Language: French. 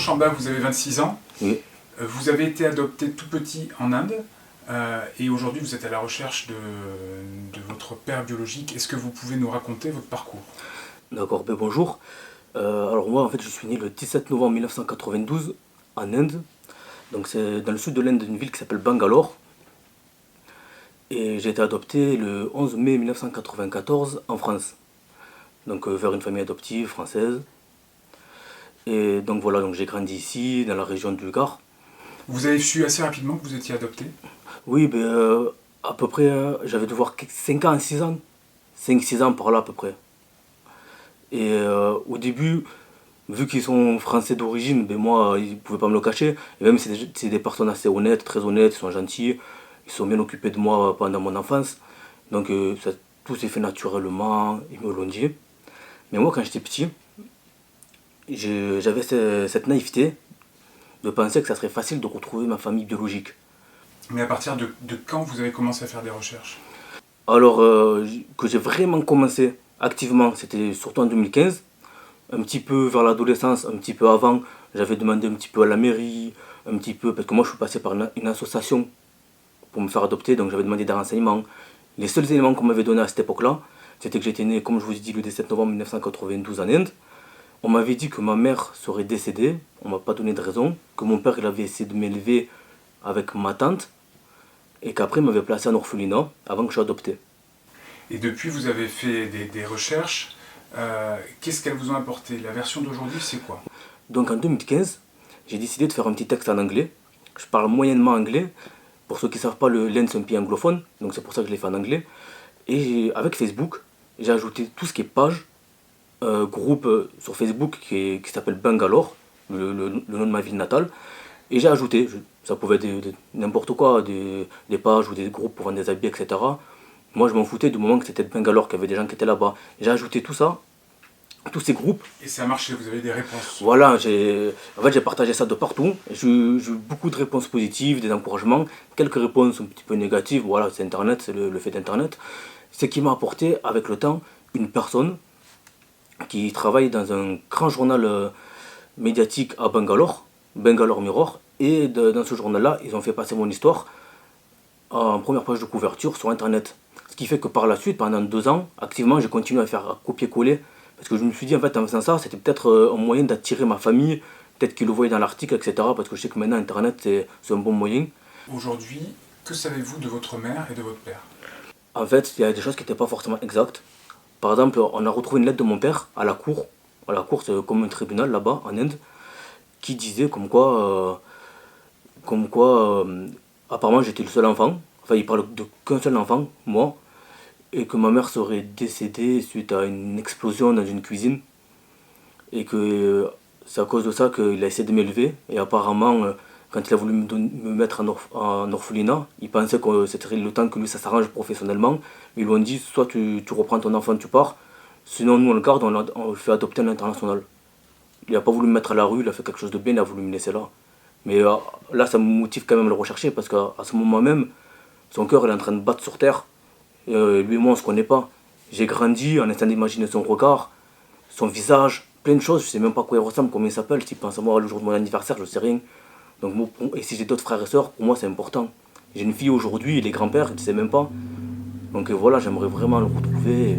Chamba, vous avez 26 ans. Oui. Vous avez été adopté tout petit en Inde. Et aujourd'hui, vous êtes à la recherche de votre père biologique. Est-ce que vous pouvez nous raconter votre parcours? D'accord, ben bonjour. Alors moi, en fait, je suis né le 17 novembre 1992 en Inde. Donc c'est dans le sud de l'Inde, une ville qui s'appelle Bangalore. Et j'ai été adopté le 11 mai 1994 en France. Donc vers une famille adoptive française. Et donc voilà, donc j'ai grandi ici, dans la région du Gard. Vous avez su assez rapidement que vous étiez adopté? Oui, ben, à peu près, j'avais dû voir 5 ans, 6 ans. 5-6 ans par là à peu près. Et au début, vu qu'ils sont français d'origine, ben moi, ils ne pouvaient pas me le cacher. Et même c'est des personnes assez honnêtes, très honnêtes, ils sont gentils. Ils sont bien occupés de moi pendant mon enfance. Donc tout s'est fait naturellement, ils me l'ont dit. Mais moi, quand j'étais petit, j'avais cette naïveté de penser que ça serait facile de retrouver ma famille biologique. Mais à partir de quand vous avez commencé à faire des recherches? Alors que j'ai vraiment commencé activement, c'était surtout en 2015, un petit peu vers l'adolescence, un petit peu avant, j'avais demandé un petit peu à la mairie, un petit peu, parce que moi je suis passé par une association pour me faire adopter, donc j'avais demandé des renseignements. Les seuls éléments qu'on m'avait donnés à cette époque-là, c'était que j'étais né, comme je vous ai dit, le 17 novembre 1992 en Inde. On m'avait dit que ma mère serait décédée, on m'a pas donné de raison, que mon père il avait essayé de m'élever avec ma tante, et qu'après il m'avait placé en orphelinat avant que je sois adopté. Et depuis, vous avez fait des recherches. Qu'est-ce qu'elles vous ont apporté? La version d'aujourd'hui, c'est quoi? Donc en 2015, j'ai décidé de faire un petit texte en anglais. Je parle moyennement anglais. Pour ceux qui ne savent pas, l'Inde c'est un pays anglophone, donc c'est pour ça que je l'ai fait en anglais. Et avec Facebook, j'ai ajouté tout ce qui est page, groupe sur Facebook qui s'appelle Bangalore, le nom de ma ville natale. Et j'ai ajouté, ça pouvait être n'importe quoi, des pages ou des groupes pour vendre des habits, etc. Moi je m'en foutais du moment que c'était de Bangalore, qu'il y avait des gens qui étaient là-bas. J'ai ajouté tout ça, tous ces groupes. Et ça a marché, vous avez des réponses? Voilà, en fait, j'ai partagé ça de partout. J'ai eu beaucoup de réponses positives, des encouragements, quelques réponses un petit peu négatives. Voilà, c'est Internet, c'est le fait d'Internet. Ce qui m'a apporté avec le temps une personne qui travaille dans un grand journal médiatique à Bangalore, Bangalore Mirror. Et dans ce journal-là, ils ont fait passer mon histoire en première page de couverture sur Internet. Ce qui fait que par la suite, pendant 2 ans, activement, j'ai continué à faire copier-coller. Parce que je me suis dit, en fait, en faisant ça, c'était peut-être un moyen d'attirer ma famille, peut-être qu'ils le voyaient dans l'article, etc. Parce que je sais que maintenant, Internet, c'est un bon moyen. Aujourd'hui, que savez-vous de votre mère et de votre père? En fait, il y a des choses qui n'étaient pas forcément exactes. Par exemple, on a retrouvé une lettre de mon père à la cour. À la cour, c'est comme un tribunal là-bas, en Inde, qui disait comme quoi, apparemment, j'étais le seul enfant. Enfin, il parle de qu'un seul enfant, moi. Et que ma mère serait décédée suite à une explosion dans une cuisine. Et que c'est à cause de ça qu'il a essayé de m'élever. Et apparemment, quand il a voulu me mettre en orphelinat, il pensait que c'était le temps que lui ça s'arrange professionnellement. Ils lui ont dit soit tu reprends ton enfant, tu pars, sinon nous on le garde, on le fait adopter à l'international. Il n'a pas voulu me mettre à la rue, il a fait quelque chose de bien, il a voulu me laisser là. Mais là ça me motive quand même à le rechercher parce qu'à ce moment même, son cœur il est en train de battre sur terre. Et, lui et moi on se connaît pas. J'ai grandi en essayant d'imaginer son regard, son visage, plein de choses, je sais même pas à quoi il ressemble, comment il s'appelle, s'il pense à moi le jour de mon anniversaire, je sais rien. Donc, et si j'ai d'autres frères et sœurs, pour moi c'est important. J'ai une fille aujourd'hui, et les grands-pères, je ne sais même pas. Donc voilà, j'aimerais vraiment le retrouver.